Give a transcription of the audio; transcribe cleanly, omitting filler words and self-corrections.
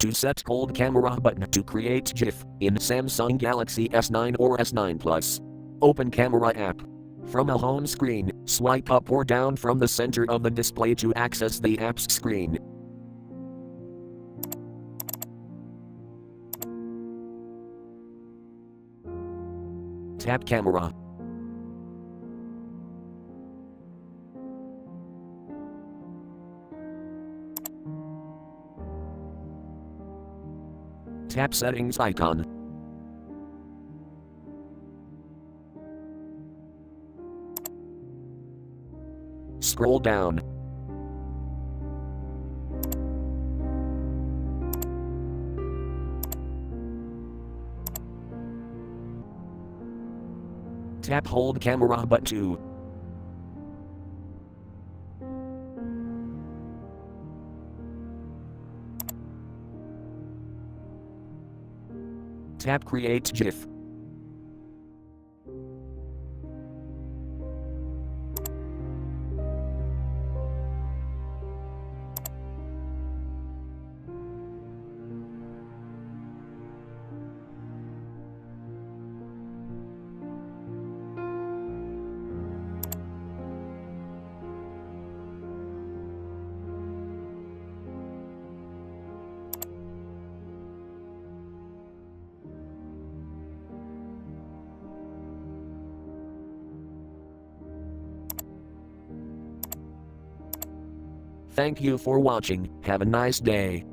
To set hold camera button to create GIF in Samsung Galaxy S9 or S9 Plus. Open camera app. From a home screen, swipe up or down from the center of the display to access the app's screen. Tap camera. Tap settings icon. Scroll down. Tap hold camera button to. Tap create GIF. Thank you for watching. Have a nice day.